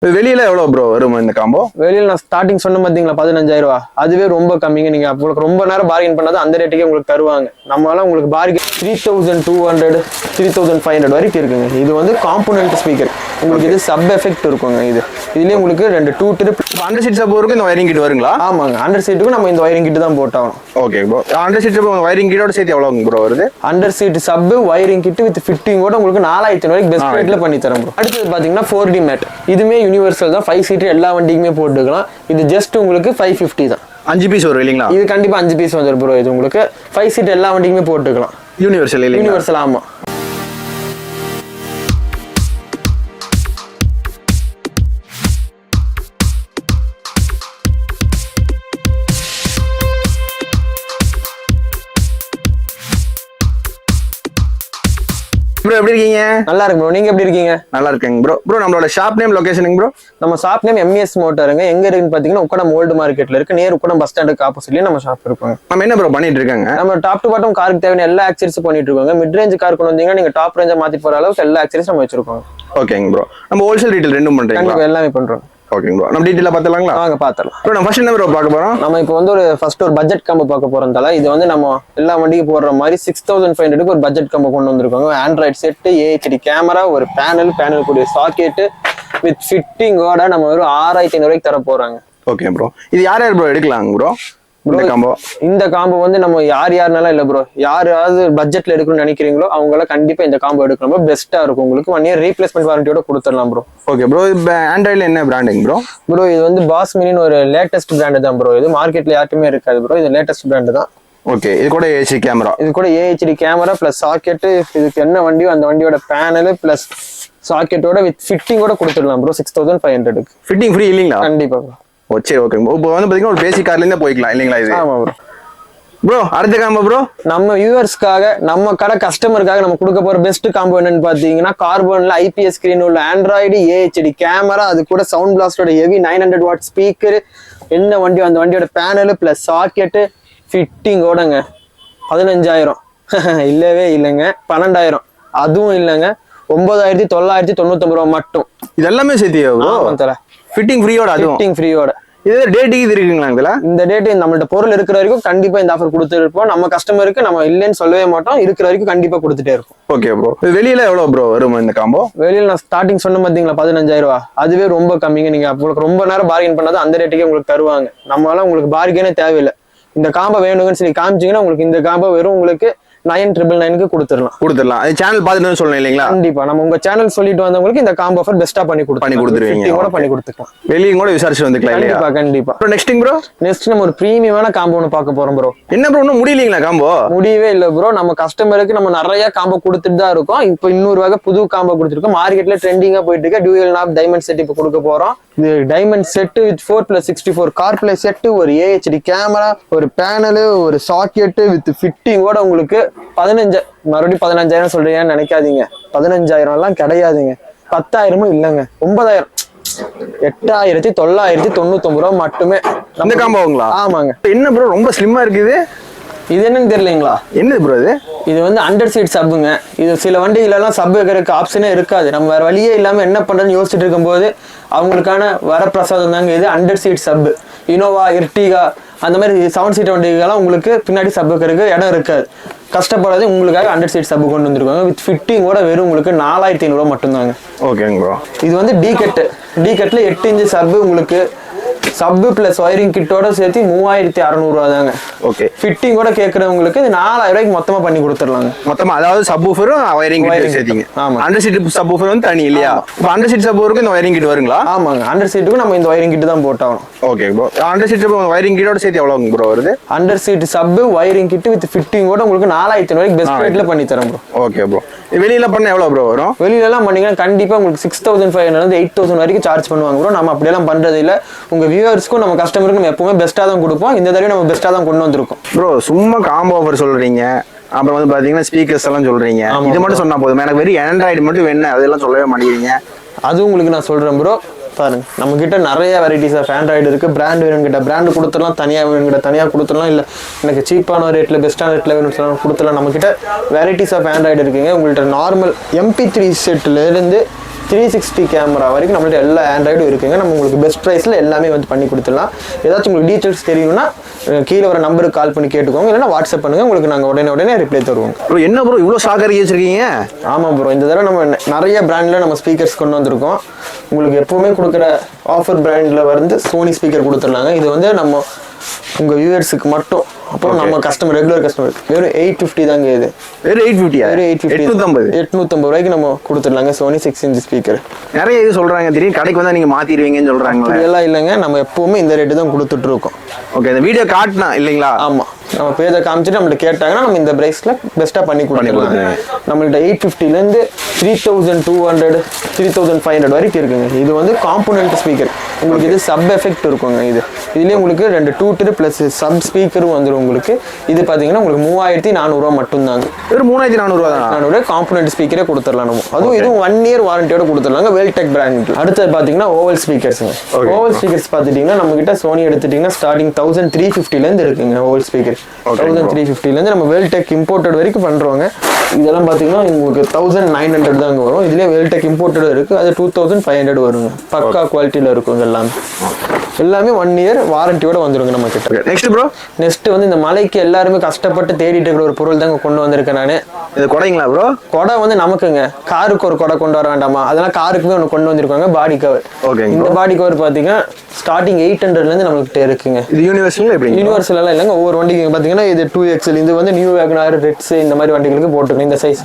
வெளியில எவ்வளவு ப்ரோ வரும் இந்த காம்போ? வெளியில நான் ஸ்டார்டிங் சொன்ன பாத்தீங்களா 15,000 ரூபா, அதுவே ரொம்ப கம்மிங்க. நீங்க உங்களுக்கு ரொம்ப நேரம் பார்கெயின் பண்ணாத அந்த ரேட்டுக்கே உங்களுக்கு தருவாங்க. நம்மளால உங்களுக்கு பார்கெயின் 3200 3500 வரைக்கும் இருக்குங்க. இது வந்து காம்போனன்ட் ஸ்பீக்கர். உங்களுக்கு இது சப் எஃபெக்ட் இருக்குங்க. இதுலயே உங்களுக்கு 2 ட்ரிப் அண்டர் சீட் சப் வரைக்கும் இந்த வயரிங் கிட் வருங்களா? ஆமாங்க, அண்டர் சீட்டுக்கு நம்ம இந்த வயரிங் கிட் தான் போட்டாகணும். Okay bro. Under seat wiring கிட்டோட சேர்த்து எவ்வளவு ப்ரோ வருது? Under seat sub wiring kit with ஃபிட்டிங்கோட உங்களுக்கு 4500 வரைக்கும் பெஸ்ட் ரேட்ல பண்ணி தரோம் ப்ரோ. அடுத்தது பாத்தீங்கன்னா 4D மேட். இதுமே யூனிவர்சல் தான், 5 சீட் எல்லா வண்டிக்குமே போட்டுக்கலாம். இது ஜஸ்ட் உங்களுக்கு 550 தான். 5 பீஸ் வரும் இல்லைங்களா? இது கண்டிப்பா 5 பீஸ் வந்துடும் ப்ரோ. இது உங்களுக்கு 5 சீட் எல்லா வண்டிக்குமே போட்டுக்கலாம். யூனிவர்சல் இல்லைங்களா? யூனிவர்சல் ஆமா. ப்ரோ எப்படி இருக்கீங்க? நல்லா இருக்கு ப்ரோ. நீங்க எப்படி இருக்கீங்க? நல்லா இருக்கேங்க ப்ரோ. ப்ரோ நம்மளோட ஷாப் நேம் லொகேஷனுங்க ப்ரோ? நம்ம ஷாப் நேம் MES மோட்டாருங்க. எங்க இருக்குன்னு பாத்தீங்கன்னா உக்கடம் ஓல்டு மார்க்கெட்ல இருக்கு. நேர் உக்கடம் பஸ் ஸ்டாண்டுக்கு ஆப்போசிட்லயே நம்ம ஷாப் இருக்குங்க. நம்ம என்ன ப்ரோ பண்ணிட்டு இருக்காங்க? நம்ம டாப் டு பாட்டம் காருக்கு தேவையான எல்லா ஆக்சரிஸும் பண்ணிட்டு இருக்கோங்க. மிட் ரேஞ்ச் கார் கொண்டு வந்தீங்கன்னா நீங்க டாப் ரேஞ்சா மாத்தி போற அளவுக்கு எல்லா ஆக்சரிஸும் நம்ம வச்சிருக்கோம். ஓகேங்க ப்ரோ. நம்ம ஹோல்சேல் ரீட்டைல் ரெண்டும் பண்றீங்களா? கண்டிப்பா எல்லாமே பண்றோம். ஓகேங்க ப்ரோ. நம்ம டீடைலா பார்த்தலாங்களா? வாங்க பார்த்தலாம். ப்ரோ நம்ம ஃபர்ஸ்ட் என்ன ப்ரோ பார்க்க போறோம்? நம்ம இப்போ வந்து ஃபர்ஸ்ட் ஒரு பட்ஜெட் காம்போ பார்க்க போறதால இது வந்து நம்ம எல்லா வண்டிக்கு போடுற மாதிரி 6500க்கு ஒரு பட்ஜெட் காம்போ கொண்டு வந்திருக்காங்க. ஆண்ட்ராய்டு செட், AHD கேமரா, ஒரு பேனல் கூடிய சாக்கெட் வித் ஃபிட்டிங்கோட நம்ம வெறும் 6500 ரூபாய்க்கு தர போறாங்க. Okay bro. இது யார் ப்ரோ எடுக்கலாங்க ப்ரோ? இந்த காம்போ வந்து நம்ம யாருனாலும் இல்ல ப்ரோ, யாராவது பட்ஜெட்ல எடுக்கணும்னு நினைக்கிறீங்களோ அவங்கள கண்டிப்பா இந்த காம்போ எடுக்கலாம். பெஸ்டா இருக்கும். உங்களுக்கு 1 இயர் ரீப்ளேஸ்மெண்ட் வாரண்டியோட கொடுத்துடலாம் ப்ரோ. Okay bro. இப்போ ஆண்ட்ராய்டுல என்ன பிராண்டிங் ப்ரோ? ப்ரோ இது வந்து பாஸ் மினின்னு ஒரு லேட்டஸ்ட் பிராண்ட் தான் ப்ரோ. இது மார்க்கெட்ல யாருமே இருக்காது ப்ரோ. இது லேட்டஸ்ட் பிராண்ட் தான். ஓகே. இது கூட AHD கேமரா, இது கூட AHD கேமரா பிளஸ் சாக்கெட், இதுக்கு என்ன வண்டியோ அந்த வண்டியோட பேனல் பிளஸ் சாக்கெட்டோட வித் ஃபிட்டிங்கோட கொடுத்துடலாம் ப்ரோ 6500க்கு. ஃபிட்டிங் ஃப்ரீ இல்லீங்களா? கண்டிப்பா ப்ரோ. ஓ சரி ஓகே. இப்போ வந்து பாத்தீங்கன்னா ஒரு பேசிக் கார்ல இருந்தே போய்க்கலாம் இல்லீங்களா இது? ஆமா ப்ரோ. ப்ரோ அடுத்த காம்போ ப்ரோ? நம்ம வியூவர்ஸ்க்காக நம்ம கடை கஸ்டமருக்காக நம்ம கொடுக்க போற பெஸ்ட் காம்போ என்னன்னு பாத்தீங்கன்னா கார்பன்ல IPS ஸ்கிரீன் உள்ள ஆண்ட்ராய்டு AHD கேமரா, அது கூட சவுண்ட் பிளாஸ்டோட ஹெவி 900 வாட் ஸ்பீக்கர், என்ன வண்டியோ அந்த வண்டியோட பேனல் பிளஸ் சாக்கெட் ஃபிட்டிங்கோடங்க 15,000 இல்லவே இல்லைங்க. 12,000 அதுவும் இல்லைங்க. 9,999 ரூபா மட்டும். இது எல்லாமே சேர்த்தியா ப்ரோ? ஃபிட்டிங் ஃப்ரீயோட, அதுவும் ஃபிட்டிங் ஃப்ரீயோட. இது டேட்டுக்கு இது இருக்குங்களா இதுல? இந்த டேட் நம்மள்ட்ட பொருள் இருக்கிற வரைக்கும் கண்டிப்பா இந்த ஆஃபர் கொடுத்துருப்போம். நம்ம கஸ்டமருக்கு நம்ம இல்லைன்னு சொல்லவே மாட்டோம். இருக்கிற வரைக்கும் கண்டிப்பா கொடுத்துட்டே இருக்கும். Okay bro. வெளியில எவ்வளவு ப்ரோ வரும் இந்த காம்போ? வெளியில நான் ஸ்டார்டிங் சொன்ன பாத்தீங்களா 15,000 ரூபா, அதுவே ரொம்ப கம்மிங்க. நீங்க உங்களுக்கு ரொம்ப நேரம் பார்கெயின் பண்ணாத அந்த ரேட்டுக்கே உங்களுக்கு தருவாங்க. நம்மளால உங்களுக்கு பார்கெயினே தேவையில்லை. இந்த காம்போ வேணுங்கன்னு சொல்லி காமிச்சிங்கன்னா உங்களுக்கு இந்த காம்போ வெறும் உங்களுக்கு 9,999க்கு கொடுத்துடலாம். அது சேனல் பார்த்துட்டு சொல்லணும் இல்லைங்களா? கண்டிப்பா நம்ம உங்க சேனல் சொல்லிட்டு வந்தவங்களுக்கு இந்த காம்போ ஆஃபர் பெஸ்டா பண்ணி கொடுத்துருவோம். வெளியும் கூட விசாரிச்சு வந்துக்கலாம் இல்லையா? கண்டிப்பா. நெக்ஸ்ட் ப்ரோ, நெக்ஸ்ட் நம்ம ஒரு பிரீமியமான காம்போ ஒன்று பார்க்க போறோம் ப்ரோ. என்ன ப்ரோ இன்னும் முடியலீங்களா காம்போ? முடியவே இல்லை ப்ரோ. நம்ம கஸ்டமருக்கு நம்ம நிறைய காம்போ கொடுத்துட்டு தான் இருக்கோம். இப்போ இன்னொரு வகை புது காம்போ கொடுத்துருக்கோம். மார்க்கெட்ல ட்ரெண்டிங்கா போயிட்டு இருக்க டியூயல் நாப் டைமண்ட் செட் இப்போ கொடுக்க போறோம். இது diamond set with 4+64 CarPlay set, ஒரு AHD கேமரா, ஒரு பேனல், ஒரு சாக்கெட் வித் ஃபிட்டிங்கோட உங்களுக்கு 15, மறுபடியும் 15,000 சொல்றீங்கன்னு நினைக்காதீங்க. 15,000 எல்லாம் கிடையாதுங்க. 10,000 இல்லைங்க. 9,000 8,999 ரூபா மட்டுமே இந்த காம்போங்களா? ஆமாங்க. என்ன ப்ரோ ரொம்ப ஸ்லிம்மா இருக்குது? இது என்னன்னு தெரியலீங்களா? என்னது ப்ரோ இது? இது வந்து அண்டர் சீட் சப்புங்க. இது சில வண்டிகளெல்லாம் சப் வைக்கிறதுக்கு ஆப்ஷனே இருக்காது. நம்ம வேற வழியே இல்லாம என்ன பண்றதுன்னு யோசிச்சுட்டு இருக்கும்போது அவங்களுக்கான வரப்பிரசாதம் தாங்க இது under seat sub. Innova, Ertiga அந்த மாதிரி 7 சீட் வண்டிகள்லாம் உங்களுக்கு பின்னாடி சப் வைக்கிறதுக்கு இடம் இருக்காது. கஷ்டப்படாது உங்களுக்காக அண்டர் சீட் சப் கொண்டு வந்திருக்காங்க. வித் ஃபிட்டிங்கோட வெறும் உங்களுக்கு 4,500 ரூபா மட்டும்தாங்க. ஓகேங்க ப்ரோ. இது வந்து டிகெட்ல 8 இன்ச் சப், உங்களுக்கு சப் பிளஸ் ஒயரிங் கிட்டோட சேர்த்து 3,600 ரூபா தாங்க. ஓகே. ஃபிட்டிங்கோட கேட்கறவங்களுக்கு இது 4,000 ரூபாய்க்கு மொத்தமா பண்ணி கொடுத்துடலாங்க. மொத்தமா, அதாவது சப்வூஃபரும் ஒயரிங் கிட் சேர்த்தீங்க. ஆமா. அண்டர் சீட் சப்வூஃபர் வந்து தனி இல்லையா? இப்போ அண்டர் சீட் சப்வூஃபருக்கு இந்த ஒயரிங் கிட் வருங்களா? ஆமாங்க. அண்டர் சீட்டுக்கு நம்ம இந்த ஒயரிங் கிட் தான் போட்டாகணும். Okay bro. Under seat wiring கிட்டோட சேர்த்து எவ்வளவு ப்ரோ வருது? Under seat sub wiring kit with ஃபிட்டிங்கோட உங்களுக்கு 4,500 ரூபாய்க்கு பெஸ்ட் ரேட்ல பண்ணி தரேன் ப்ரோ. Okay bro. வெளியில பண்ண எவ்வளவு ப்ரோ வரும்? வெளியில எல்லாம் பண்ணீங்கன்னா கண்டிப்பா உங்களுக்கு 6,500 இருந்து 8,000 வரைக்கும் சார்ஜ் பண்ணுவாங்க ப்ரோ. நம்ம அப்படியெல்லாம் பண்றது இல்ல. உங்க வியூவர்ஸ்க்கும் நம்ம கஸ்டமருக்கும் நம்ம எப்பவுமே பெஸ்டா தான் கொடுப்போம். இந்த தடவை நம்ம பெஸ்டா தான் கொண்டு வந்திருக்கோம் ப்ரோ. சும்மா காம்போ ஆஃபர் சொல்றீங்க, அப்புறம் வந்து பாத்தீங்கன்னா ஸ்பீக்கர்ஸ் எல்லாம் சொல்றீங்க. இது மட்டும் சொன்னா போதும். எனக்கு வெறும் ஆண்ட்ராய்டு மட்டும் வேணும், அதெல்லாம் சொல்லவே மாட்டேங்கிறீங்க. அது உங்களுக்கு நான் சொல்றேன் ப்ரோ. பாருங்க, நம்ம கிட்ட நிறைய வெரைட்டிஸ் ஆஃப் ஆண்ட்ராய்டு இருக்கு. பிராண்ட் வேணும் கிட்ட பிராண்ட் கொடுத்துடலாம், தனியா வேணும் கிட்ட தனியா கொடுத்துடலாம், இல்ல எனக்கு சீப்பான ரேட்ல பெஸ்டான ரேட்ல வேணும்னு சொல்லலாம் கொடுத்துடலாம். நம்ம கிட்ட வெரைட்டிஸ் ஆஃப் ஆண்ட்ராய்டு இருக்குங்க. உங்கள்கிட்ட நார்மல் MP3 செட்ல இருந்து 360 கேமரா வரைக்கும் நம்மள்ட்ட எல்லா ஆண்ட்ராய்டும் இருக்குங்க. நம்ம உங்களுக்கு பெஸ்ட் ப்ரைஸில் எல்லாமே வந்து பண்ணி கொடுத்துடலாம். ஏதாச்சும் உங்களுக்கு டீட்டெயில்ஸ் தெரியணும்னா கீழே வர நம்பருக்கு கால் பண்ணி கேட்டுக்கோங்க, இல்லைன்னா வாட்ஸ்அப் பண்ணுங்க, உங்களுக்கு நாங்கள் உடனே ரிப்ளை தருவோம். ப்ரோ என்ன ப்ரோ இவ்வளோ ஸ்டாக் இறக்கி வச்சிருக்கீங்க? ஆமாம் ப்ரோ, இந்த தடவை நம்ம நிறைய பிராண்டில் நம்ம ஸ்பீக்கர்ஸ் கொண்டு வந்திருக்கோம். உங்களுக்கு எப்போவுமே கொடுக்குற ஆஃபர் பிராண்டில் வந்து சோனி ஸ்பீக்கர் கொடுத்துட்றாங்க. இது வந்து நம்ம உங்கள் வியூவர்ஸுக்கு மட்டும், அப்புறம் நம்ம கஸ்டமர் ரெகுலர் கஸ்டமர் வெறும் 850 தாங்க. இது வெறும் 850? வெறும் 850 ரூபாய்க்கு நம்ம கொடுத்துடலாங்க சோனி 6 இன்ச் ஸ்பீக்கர். நிறைய இது சொல்கிறாங்க, திடீர்னு கடைக்கு வந்தால் நீங்கள் மாற்றிடுவீங்கன்னு சொல்கிறாங்க. இதெல்லாம் இல்லைங்க, நம்ம எப்போவுமே இந்த ரேட்டு தான் கொடுத்துட்டு இருக்கோம். ஓகே, இந்த வீடியோ காட்டினா இல்லைங்களா? ஆமாம், நம்ம பேஜை காமிச்சிட்டு நம்மள்ட்ட கேட்டாங்கன்னா நம்ம இந்த ப்ரைஸில் பெஸ்ட்டாக பண்ணி கொடுத்துருலாம். நம்மள்ட்ட 850லேருந்து 3200 3500 வரைக்கும் இருக்குங்க. இது வந்து காம்போனன்ட் ஸ்பீக்கர். உங்களுக்கு இது சப் எஃபெக்ட் இருக்குங்க. இதுலேயே உங்களுக்கு 2 2 ப்ளஸ் சப் ஸ்பீக்கரும் வந்துடும் உங்களுக்கு. இது பார்த்தீங்கன்னா உங்களுக்கு 3400 மட்டும்தாங்க. வெறும் 3400 தான். 400 காம்போனன்ட் ஸ்பீக்கரே கொடுத்துடலாம் நம்ம. அதுவும் இதுவும் 1 இயர் வாரண்டியோட கொடுத்துடலாங்க, வெல்டெக் பிராண்ட். அடுத்தது பார்த்தீங்கன்னா ஓவல் ஸ்பீக்கர்ஸுங்க. ஓவல் ஸ்பீக்கர்ஸ் பார்த்துட்டிங்கன்னா நம்மகிட்ட சோனி எடுத்துட்டிங்கன்னா ஸ்டார்டிங் 1350லேருந்து இருக்குங்க. ஓவல் ஸ்பீக்கர் 1350லேருந்து நம்ம வெல்டெக் இம்போர்ட்டட் வரைக்கும் பண்ணுறோங்க. இதெல்லாம் பார்த்தீங்கன்னா உங்களுக்கு 1900 தாங்க வரும். இதுலேயே வெல்டெக் இம்போர்ட்டட் இருக்குது, அது 2500 வருங்க. பக்கா குவாலிட்டியில் இருக்குங்க. எல்லாமே 1 இயர் வாரண்டியோட வந்துருங்க நம்ம கிட்ட. நெக்ஸ்ட் வந்து இந்த மலைக்கு எல்லாருமே கஷ்டப்பட்டு தேடிட்டு இருக்கிற ஒரு பொருள் தாங்க கொண்டு வந்திருக்கேன் நான். இது கொடைங்களா ப்ரோ? கொடை வந்து நமக்குங்க, காருக்கு ஒரு கொடை கொண்டு வர வேண்டாமா, அதெல்லாம் காருக்குமே ஒன்று கொண்டு வந்திருக்காங்க, பாடி கவர். இந்த பாடி கவர் பார்த்தீங்கன்னா ஸ்டார்டிங் 800லேருந்து நம்மகிட்ட இருக்குங்க. இது யூனிவர்சல் எப்படி? யூனிவர்சல் எல்லாம் இல்லைங்க, ஒவ்வொரு வண்டிக்கு பார்த்தீங்கன்னா இது 2XL, இது வந்து நியூ வேகனார், ரெட்ஸ், இந்த மாதிரி வண்டிகளுக்கு போட்டுருக்கோம். இந்த சைஸ்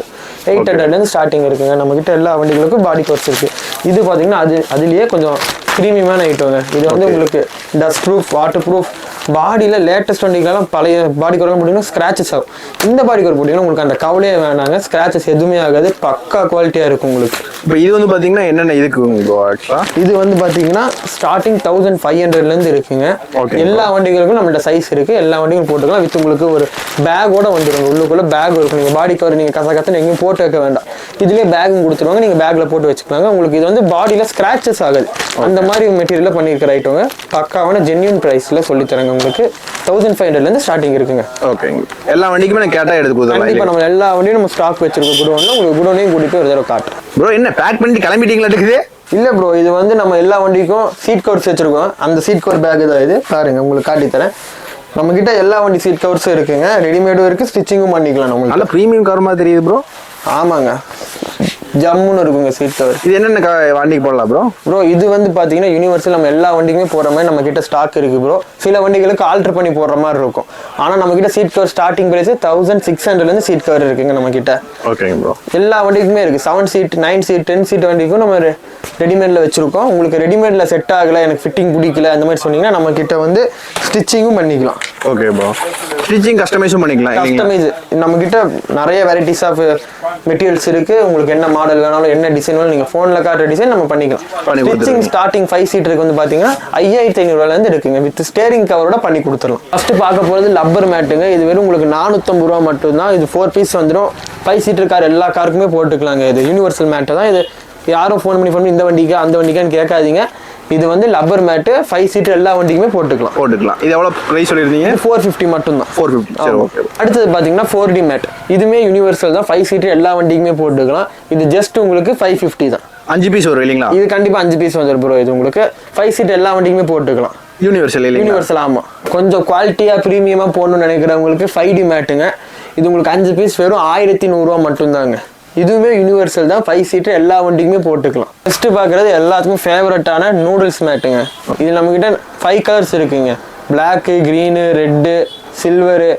800லேருந்து ஸ்டார்டிங் இருக்குங்க. நம்மகிட்ட எல்லா வண்டிகளுக்கும் பாடி கவர்ஸ் இருக்கு. இது பார்த்தீங்கன்னா அதுலேயே கொஞ்சம் ப்ரீமியமான ஐட்டங்க. இது வந்து உங்களுக்கு டஸ்ட் ப்ரூஃப், வாட்டர் ப்ரூஃப், பாடியில் லேட்டஸ்ட் வண்டிகளெல்லாம் பழைய பாடி கவர் போட்டிங்கன்னா ஸ்க்ராச்சஸ் ஆகும். இந்த பாடி கவர் போட்டிங்கன்னா உங்களுக்கு அந்த கவலையே வேணாங்க, ஸ்க்ராச்சஸ் எதுவுமே ஆகாது, பக்கா குவாலிட்டியாக இருக்கும் உங்களுக்கு. இப்போ இது வந்து பார்த்தீங்கன்னா என்னென்ன இதுக்கு இது வந்து பார்த்தீங்கன்னா ஸ்டார்டிங் 1500லேருந்து இருக்குங்க. எல்லா வண்டிகளுக்கும் நம்மள்ட்ட சைஸ் இருக்குது, எல்லா வண்டிகளும் போட்டுக்கலாம். வித் உங்களுக்கு ஒரு பேக்கோட வந்துடுங்க. உள்ளுக்குள்ளே பேக் இருக்கும். நீங்கள் பாடி கவர் நீங்கள் கசன்னு எங்கேயும் போட்டு வைக்க வேண்டாம், இதுலேயே பேக்கும் கொடுத்துருவாங்க, நீங்கள் பேக்கில் போட்டு வச்சுக்கலாங்க. உங்களுக்கு இது வந்து பாடியில் ஸ்க்ராச்சஸ் ஆகாது, அந்த மாதிரி மெட்டீரியலில் பண்ணியிருக்கிற ஐட்டங்க. பக்காவான ஜென்யூன் ப்ரைஸில் சொல்லித்தரங்க. உங்களுக்கு 1500லேருந்து ஸ்டார்டிங் இருக்குங்க. ஓகேங்க, எல்லா வண்டிக்குமே நான் கேட்டால் எடுத்து கொடுத்துருவோம். இப்போ நம்ம எல்லா வண்டியும் நம்ம ஸ்டாக் வச்சிருக்கோம் குடோனில். உங்களுக்கு குடோனையும் கூட்டிட்டு ஒரு தடவை காட்டுறோம். ப்ரோ என்ன பேக் பண்ணி கிளம்பிட்டீங்களா? இருக்குது இல்லை ப்ரோ, இது வந்து நம்ம எல்லா வண்டிக்கும் சீட் கவர்ஸ் வச்சிருக்கோம். அந்த சீட் கவர் பேக் தான் இது. பாருங்க, உங்களுக்கு காட்டித்தரேன். நம்ம கிட்ட எல்லா வண்டி சீட் கவர்ஸும் இருக்குங்க, ரெடிமேடும் இருக்கு, ஸ்டிச்சிங்கும் பண்ணிக்கலாம். நம்மளுக்கு நல்ல ப்ரீமியம் கவர் மாதிரி தெரியுது ப்ரோ. ஆமாங்க, ஜம்முன்னு இருக்குங்க சீட் கவர். இது என்னென்ன வண்டிக்கு போடலாம் ப்ரோ? ப்ரோ இது வந்து பார்த்தீங்கன்னா யூனிவர்சல் நம்ம எல்லா வண்டிக்குமே போடுற மாதிரி நம்ம கிட்ட ஸ்டாக் இருக்கு ப்ரோ. சில வண்டிகளுக்கு ஆல்டர் பண்ணி போடுற மாதிரி இருக்கும். ஆனால் நம்ம கிட்ட சீட் கவர் ஸ்டார்டிங் பிரைஸ் 1600லேருந்து சீட் கவர் இருக்குங்க நம்ம கிட்ட. ஓகேங்க ப்ரோ, எல்லா வண்டிக்குமே இருக்கு. 7 சீட், 9 சீட், 10 சீட் வண்டிக்கும் நம்ம ரெடிமேட்ல வச்சிருக்கோம். உங்களுக்கு ரெடிமேட்ல செட் ஆகல, எனக்கு ஃபிட்டிங் பிடிக்கல, அந்த மாதிரி சொன்னீங்கன்னா நம்ம கிட்ட வந்து ஸ்டிச்சிங்கும் பண்ணிக்கலாம். ஓகே ப்ரோ, ஸ்டிச்சிங் கஸ்டமைஸும் பண்ணிக்கலாம். கஸ்டமைஸ் நம்ம கிட்ட நிறைய வெரைட்டிஸ் ஆஃப் மெட்டீரியல்ஸ் இருக்கு. உங்களுக்கு என்ன மாடல் வேணாலும், என்ன டிசைன் வேணாலும் நீங்க போன்ல காட்டுற டிசைன் நம்ம பண்ணிக்கலாம். ஸ்டிச்சிங் ஸ்டார்டிங் 5 சீட்டருக்கு வந்து பாத்தீங்கன்னா 5500 இருக்குங்க. வித் ஸ்டேரிங் கவரோட பண்ணி கொடுத்துடலாம். ஃபர்ஸ்ட் பார்க்க போறது லப்பர் மேட்டுங்க. இது வெறும் உங்களுக்கு 450 ரூபா மட்டும் தான். இது 4 பீஸ் வந்துடும். 5 சீட்டர் கார் எல்லா காருக்குமே போட்டுக்கலாங்க. இது யூனிவர்சல் மேட்டு தான். இது யாரும் ஃபோன் பண்ணி இந்த வண்டிக்கா அந்த வண்டிக்கான்னு கேட்காதீங்க. இது வந்து லப்பர் மேட்டு 5 சீட்டர் எல்லா வண்டிக்குமே போட்டுக்கலாம். இது எவ்வளோ பிரைஸ் சொல்லியிருந்தீங்க? 450 மட்டும் தான். 450. சரி, ஓகே. அடுத்தது பார்த்தீங்கன்னா 4D மேட். இதுமே யூனிவர்சல் தான். 5 சீட்டர் எல்லா வண்டிக்குமே போட்டுக்கலாம். இது ஜஸ்ட் உங்களுக்கு 550 தான். 5 பீஸ் வரும் இல்லைங்களா? இது கண்டிப்பா 5 பீஸ் வந்துடும் ப்ரோ. இது உங்களுக்கு 5 சீட்டர் எல்லா வண்டிக்குமே போட்டுக்கலாம். யூனிவர்சல் இல்லைங்களா? யூனிவர்சல், ஆமாம். கொஞ்சம் குவாலிட்டியாக ப்ரீமியமாக போடணும்னு நினைக்கிறவங்களுக்கு 5D மேட்டுங்க. இது உங்களுக்கு 5 பீஸ் வெறும் 1100 ரூபா மட்டும்தாங்க. இதுவுமே யூனிவர்சல் தான். 5 சீட்டர் எல்லா வண்டிக்குமே போட்டுக்கலாம். நெக்ஸ்ட் பார்க்குறது எல்லாத்துக்கும் ஃபேவரட்டான நூடுல்ஸ் மேட்டுங்க. இது நம்மக்கிட்ட 5 கலர்ஸ் இருக்குங்க. பிளாக்கு, க்ரீனு, ரெட்டு, சில்வரு,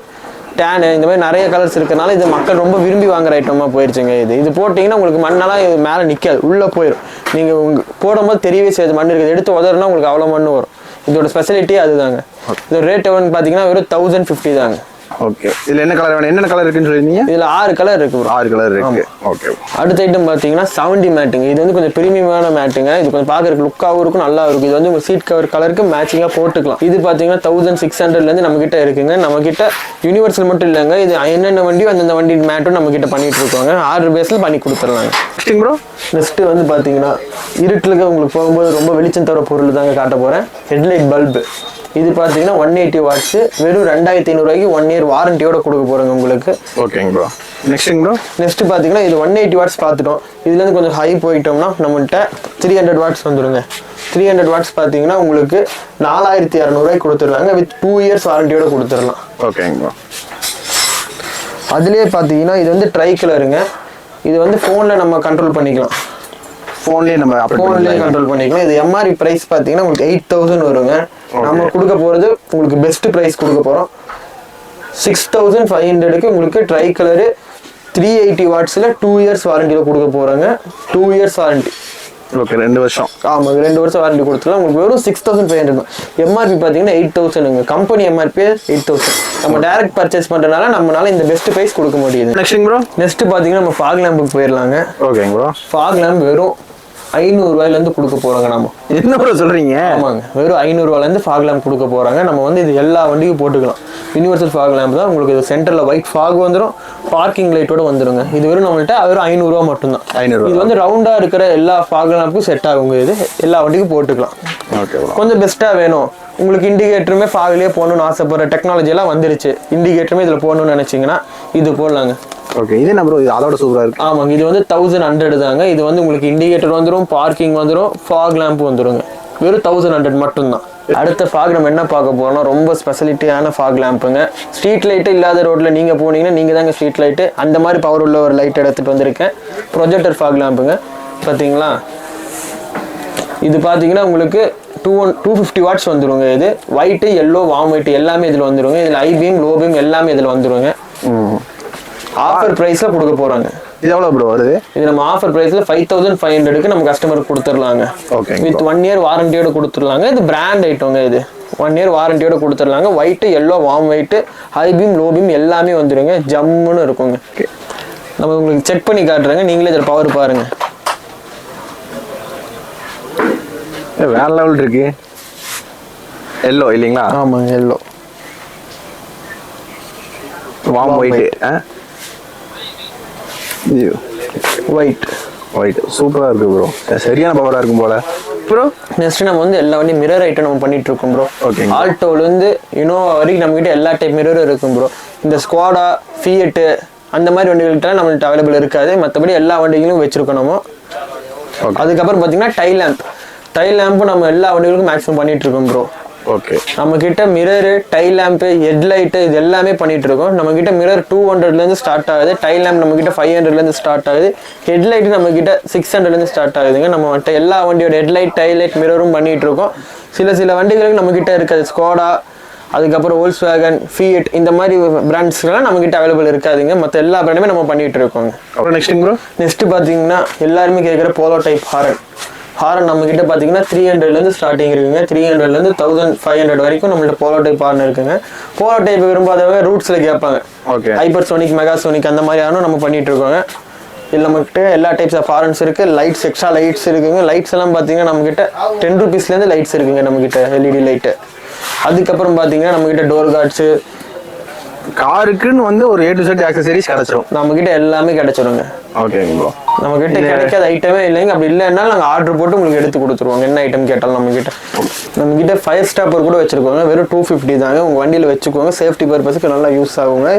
டேனு, இந்த மாதிரி நிறைய கலர்ஸ் இருக்கிறதுனால இது மக்கள் ரொம்ப விரும்பி வாங்குற ஐட்டமாக போயிடுச்சுங்க. இது போட்டிங்கன்னா உங்களுக்கு மண்ணெல்லாம் இது மேலே நிற்காது, உள்ளே போயிடும். நீங்கள் போடும்போது தெரியவே செய்யாது மண் இருக்குது. எடுத்து உதறினா உங்களுக்கு அவ்வளோ மண் வரும். இதோட ஸ்பெஷாலிட்டி அதுதாங்க. இதோட ரேட் எவ்வளோன்னு பார்த்தீங்கன்னா வெறும் 1050 தாங்க. ஓகே, இதுல என்ன கலர் வேணும்? என்னென்ன கலர் இருக்குன்னு சொல்லிருந்தீங்க? இதுல 6 கலர் இருக்கு ப்ரோ. 6 கலர் இருக்கு. ஓகே. அடுத்த ஐட்டம் பாத்தீங்கன்னா 70 மேட்டுங்க. இது வந்து கொஞ்சம் பிரீமியமான மேட்டுங்க. இது கொஞ்சம் பாக்குறதுக்கு லுக்காவும் இருக்கும், நல்லா இருக்கும். இது வந்து உங்க சீட் கவர் கலருக்கு மேட்சிங்கா போட்டுக்கலாம். இது பாத்தீங்கன்னா 1600ல இருந்து நம்ம கிட்ட இருக்குங்க. நம்ம கிட்ட யூனிவர்சல் மட்டும் இல்லைங்க, இது என்னென்ன வண்டியோ அந்தந்த வண்டி மேட்டும் நம்ம கிட்ட பண்ணிட்டு இருக்கோங்க. ஆர்டர் பேஸ்ல பண்ணி கொடுத்துடலாங்க. ப்ரோ நெக்ஸ்ட் வந்து பாத்தீங்கன்னா இருட்டுல உங்களுக்கு போகும்போது ரொம்ப வெளிச்சம் தர பொருள் தாங்க காட்ட போறேன். Headlight bulb. இது பார்த்தீங்கன்னா 180 வாட்ஸ் வெறும் 2500 ரூபாய்க்கு 1 இயர் வாரண்டியோட கொடுக்க போறேங்க உங்களுக்கு. ஓகேங்க ப்ரோ. நெக்ஸ்ட்டுங்க ப்ரோ. நெக்ஸ்ட் பார்த்தீங்கன்னா இது 180 வாட்ஸ் பார்த்துட்டோம். இதுலேருந்து கொஞ்சம் ஹை போயிட்டோம்னா நம்மள்கிட்ட 300 வாட்ஸ் வந்துருங்க. 300 வாட்ஸ் பார்த்தீங்கன்னா உங்களுக்கு 4200 கொடுத்துருவாங்க. வித் 2 இயர்ஸ் வாரண்டியோட கொடுத்துடலாம். ஓகேங்க ப்ரோ. அதுலேயே பார்த்தீங்கன்னா இது வந்து ட்ரை கலருங்க. இது வந்து ஃபோனில் நம்ம கண்ட்ரோல் பண்ணிக்கலாம். ஃபோன்லேயே கண்ட்ரோல் பண்ணிக்கலாம். இது எம்ஆர்பி ப்ரைஸ் பார்த்தீங்கன்னா உங்களுக்கு 8000 வருங்க. நம்ம கொடுக்க போகிறது உங்களுக்கு பெஸ்ட் ப்ரைஸ் கொடுக்க போகிறோம். 6500க்கு உங்களுக்கு ட்ரை கலரு 380 வாட்ஸில் 2 இயர்ஸ் வாரண்டியில் கொடுக்க போகிறாங்க. 2 இயர்ஸ் வாரண்டி. ஓகே, 2 வருஷம். ஆமாம், 2 வருஷம் வாரண்டி கொடுத்துலாம். உங்களுக்கு வெறும் 6500 தான். எம்ஆர்பி பார்த்தீங்கன்னா 8000ங்க. Company MRP 8000. நம்ம டைரக்ட் பர்ச்சேஸ் பண்ணுறதுனால நம்மளால இந்த பெஸ்ட் ப்ரைஸ் கொடுக்க முடியுது. Next bro. நெக்ஸ்ட் பார்த்தீங்கன்னா நம்ம ஃபாக் லேம்புக்கு போயிடலாங்க. ஓகேங்க ப்ரோ. ஃபாக் லேம்ப் வெறும் 500 ரூபாயிலேருந்து கொடுக்க போகிறாங்க. நம்ம என்ன ப்ரோ சொல்கிறீங்க? ஆமாங்க, வெறும் 500 ரூபாயிலேருந்து ஃபாக் லேம்ப் கொடுக்க போகிறாங்க. நம்ம வந்து இது எல்லா வண்டிக்கும் போட்டுக்கலாம். யூனிவர்சல் ஃபாக் லேம்ப் தான். உங்களுக்கு இது சென்டரில் ஒயிட் ஃபாக் வந்துடும், பார்க்கிங் லைட்டோட வந்துடுங்க. இது வெறும் நம்மள்ட்ட வெறும் 500 ரூபா மட்டும்தான். 500. இது வந்து ரவுண்டாக இருக்கிற எல்லா ஃபாக் லேம்புக்கும் செட் ஆகுங்க. இது எல்லா வண்டிக்கும் போட்டுக்கலாம். ஓகே, கொஞ்சம் பெஸ்ட்டாக வேணும் உங்களுக்கு, இண்டிகேட்டருமே ஃபாக்லேயே போகணும்னு ஆசைப்படுற டெக்னாலஜி எல்லாம் வந்துருச்சு. இண்டிகேட்டருமே இதில் போகணும்னு நினச்சிங்கன்னா இது போடலாங்க. ஓகே, இது என்ன ப்ரோ? இது அதோட சூப்பராக இருக்கு. ஆமாங்க, இது வந்து 1100 தாங்க. இது வந்து உங்களுக்கு இண்டிகேட்டர் வந்துடும், பார்க்கிங் வந்துடும், ஃபாக் லேம்ப் வந்துடுங்க. வெறும் 1100 மட்டும்தான். அடுத்த ஃபாக் நம்ம என்ன பார்க்க போறோம்னா ரொம்ப ஸ்பெஷாலிட்டியான ஃபாக் லேம்புங்க. ஸ்ட்ரீட் லைட்டு இல்லாத ரோட்ல நீங்க போனீங்கன்னா நீங்க தாங்க ஸ்ட்ரீட் லைட்டு. அந்த மாதிரி பவர் உள்ள ஒரு லைட் எடுத்துட்டு வந்திருக்கேன். ப்ரொஜெக்டர் ஃபாக் லேம்புங்க. பார்த்தீங்களா? இது பார்த்தீங்கன்னா உங்களுக்கு 250 வாட்ஸ் வந்துருங்க. இது ஒயிட்டு, எல்லோ, வார்ம் ஒயிட் எல்லாமே இதில் வந்துருங்க. இதில் ஐ பீம், லோ பீம் எல்லாமே இதில் வந்துருங்க. ஆஃபர் ப்ரைஸில் கொடுக்க போகிறாங்க. இது எவ்வளோ ப்ரோ வருது? இது நம்ம ஆஃபர் ப்ரைஸில் 5500க்கு நம்ம கஸ்டமருக்கு கொடுத்துடலாங்க. ஓகே, வித் 1 இயர் வாரண்டியோட கொடுத்துடலாங்க. இது பிராண்ட் ஐட்டங்க. இது 1 இயர் வாரண்டியோட கொடுத்துடலாங்க. White, yellow, warm white, high beam, low beam எல்லாமே வந்துருங்க. ஜம்முன்னு இருக்குங்க. நம்ம உங்களுக்கு செக் பண்ணி காட்டுறேங்க. நீங்களே இதில் பவர் பாருங்க. வேற லெவல் இருக்கு. எல்லோ இல்லைங்களா? ஆமாங்க, எல்லோ, வார்ம் ஒயிட், ஒயிட் சூப்பரா இருக்கு ப்ரோ. சரியான பவரா இருக்கும் போல ப்ரோ. நெக்ஸ்ட் நம்ம வந்து எல்லா வண்டியும் மிரர் ஐட்டம் நம்ம பண்ணிட்டு இருக்கோம் ப்ரோ. ஓகே, ஆல்டோலேருந்து இனோவா வரைக்கும் நம்ம கிட்ட எல்லா டைப் மிரரும் இருக்கும் ப்ரோ. இந்த ஸ்குவாடா, ஃபியட்டு அந்த மாதிரி வண்டிகள்கிட்ட நம்மள்ட்ட அவைலபிள் இருக்காது. மற்றபடி எல்லா வண்டிகளும் வச்சிருக்கோம் நம்ம. அதுக்கப்புறம் பார்த்தீங்கன்னா டை லேம்பு நம்ம எல்லா வண்டிகளுக்கும் மேக்ஸிமம் பண்ணிட்டு இருக்கோம் ப்ரோ. ஓகே, நம்ம கிட்ட மிரரு, டை லேம்பு, ஹெட்லைட்டு இது எல்லாமே பண்ணிட்டு இருக்கோம். நம்ம கிட்ட மிரர் 200லேருந்து ஸ்டார்ட் ஆகுது. டை லேம்ப் நம்ம கிட்ட 500லேருந்து ஸ்டார்ட் ஆகுது. ஹெட்லைட் நம்ம கிட்ட 600லேருந்து ஸ்டார்ட் ஆகுதுங்க. நம்ம வந்துட்டு எல்லா வண்டியோட ஹெட்லைட், டைலைட், மிரரும் பண்ணிட்டு இருக்கோம். சில வண்டிகளுக்கு நம்ம கிட்ட இருக்காது. ஸ்கோடா, அதுக்கப்புறம் வோல்க்ஸ்வேகன், ஃபியட் இந்த மாதிரி பிராண்ட்ஸ்லாம் நம்ம கிட்ட அவைலபிள் இருக்காதுங்க. மற்ற எல்லா பிராண்டுமே நம்ம பண்ணிட்டு இருக்கோங்க. நெக்ஸ்ட் பார்த்தீங்கன்னா எல்லாருமே கேட்குற போலோ டைப் ஹாரன் நம்ம கிட்ட பார்த்தீங்கன்னா 300லேருந்து ஸ்டார்டிங் இருக்குங்க. 300லேருந்து 1500 வரைக்கும் நம்மள்ட்ட போலோ டைப் ஹார்ன் இருக்குங்க. போலோ டைப் விரும்பாதவங்க ரூட்ஸில் கேட்பாங்க. ஹைப்பர்சோனிக், மெகாசோனிக் அந்த மாதிரி ஹார்னும் நம்ம பண்ணிட்டு இருக்கோங்க. இதில் நம்மகிட்ட எல்லா டைப்ஸ் ஆஃப் ஹாரன்ஸ் இருக்குது. லைட்ஸ், எக்ஸ்ட்ரா லைட்ஸ் இருக்குங்க. லைட்ஸ் எல்லாம் பார்த்தீங்கன்னா நம்மகிட்ட 10 ரூபீஸ்லேருந்து லைட்ஸ் இருக்குங்க நம்மகிட்ட, எல்இடி லைட்டு. அதுக்கப்புறம் பார்த்தீங்கன்னா நம்மகிட்ட டோர் கார்ட்ஸு, காருக்குன்னு வந்து ஒரு A to Z ஆக்சசரிஸ் கிடைச்சிரும். நம்ம கிட்ட எல்லாமே கிடைச்சிருங்க. Okay bro. நம்ம கிட்ட கிடைக்காத ஐட்டமே இல்லைங்க. அப்படி இல்லைன்னா நாங்கள் ஆர்டர் போட்டு உங்களுக்கு எடுத்து கொடுத்துருவோங்க. என்ன ஐட்டம் கேட்டாலும் நம்ம கிட்ட ஃபயர் ஸ்டாப்பர் கூட வச்சிருக்கோங்க. வெறும் 250 தாங்க. உங்கள் வண்டியில் வச்சுக்கோங்க. சேஃப்டி பர்பஸுக்கு நல்லா யூஸ் ஆகுங்க.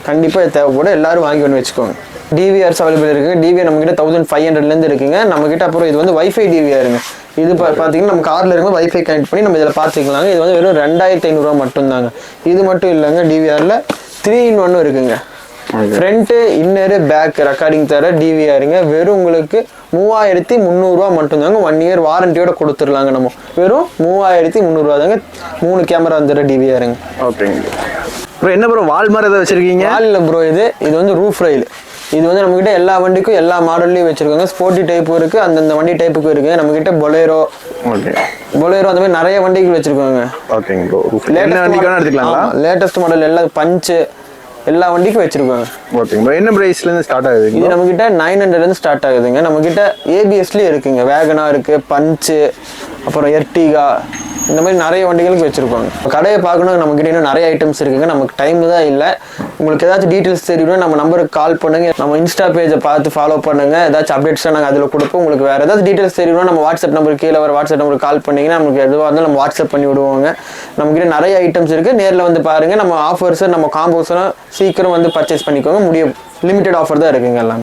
கண்டிப்பாக தேவைப்படும். எல்லாரும் வாங்கி ஒன்று வச்சுக்கோங்க. டிவிஆர்ஸ் அவைலபிள் இருக்குது. டிவிஆர் நம்ம கிட்ட 1500லேருந்து இருக்குங்க நம்ம கிட்ட. அப்புறம் இது வந்து வைஃபை டிவிஆருங்க. இது பார்த்தீங்கன்னா நம்ம காரில் இருக்கும் வைஃபை கனெக்ட் பண்ணி நம்ம இதில் பார்த்துக்கலாங்க. இது வந்து வெறும் 2500 மட்டும்தாங்க. இது மட்டும் இல்லைங்க, டிவிஆரில் 3-in-1 இருக்குங்க. ஃப்ரண்ட்டு, இன்னரு, பேக் ரெக்கார்டிங் தர டிவிஆருங்க. வெறும் உங்களுக்கு 3300 மட்டும்தாங்க. 1 இயர் வாரண்டியோட கொடுத்துடலாங்க. நம்ம வெறும் 3300 தாங்க. 3 கேமரா வந்துடுற டிவிஆருங்க. ஓகேங்க ப்ரோ. என்ன ப்ரோ வால் மாதிரி எதாவது வச்சிருக்கீங்க? வால் இல்லை ப்ரோ, இது வந்து ரூஃப் ரயில். இது வந்து நம்மகிட்ட எல்லா வண்டிக்கும் எல்லா மாடல்லையும் வச்சிருக்காங்க. ஸ்போர்ட்டி டைப்பும் இருக்கு, அந்தந்த வண்டி டைப்புக்கும் இருக்கு. நம்ம கிட்ட பொலேரோ அந்த மாதிரி நிறைய வண்டிகள் வச்சிருக்காங்க. ஓகேங்க ப்ரோ. லேட்டஸ்ட் மாடல் எல்லாம் பஞ்சு எல்லா வண்டிக்கும் வச்சிருக்காங்க. ஓகேங்க ப்ரோ. என்ன பிரைஸ்ல இருந்து ஸ்டார்ட் ஆகுது? இது நம்ம கிட்ட 900லேருந்து ஸ்டார்ட் ஆகுதுங்க. நம்ம கிட்ட ஏபிஎஸ்லயே இருக்குங்க. வேகனா இருக்கு, பஞ்சு, அப்புறம் எர்டிகா இந்த மாதிரி நிறைய வண்டிகளுக்கு வச்சிருப்பாங்க. கடையை பார்க்கணும். நம்ம கிட்ட இன்னும் நிறைய ஐட்டம்ஸ் இருக்குங்க. நமக்கு டைம் தான் இல்லை. உங்களுக்கு ஏதாச்சும் டீட்டெயில்ஸ் தெரியணும் நம்ம நம்பருக்கு கால் பண்ணுங்க. நம்ம இன்ஸ்டா பேஜை பார்த்து ஃபாலோ பண்ணுங்க. ஏதாச்சும் அப்டேட்ஸ்லாம் நாங்கள் அதில் கொடுப்போம். உங்களுக்கு வேறு ஏதாச்சும் டீட்டெயில்ஸ் தெரியணும் நம்ம வாட்ஸ்அப் நம்பருக்கு கீழே வர வாட்ஸ்அப் நம்பருக்கு கால் பண்ணிங்கன்னா நமக்கு எதுவாக இருந்தாலும் நம்ம வாட்ஸ்அப் பண்ணி விடுவோங்க. நம்மக்கிட்ட நிறைய ஐட்டம்ஸ் இருக்குது. நேரில் வந்து பாருங்கள். நம்ம ஆஃபர்ஸை நம்ம காம்போஸ்லாம் சீக்கிரம் வந்து பர்ச்சேஸ் பண்ணிக்கோங்க. லிமிடெட் ஆஃபர் தான் இருக்குங்க எல்லாம்.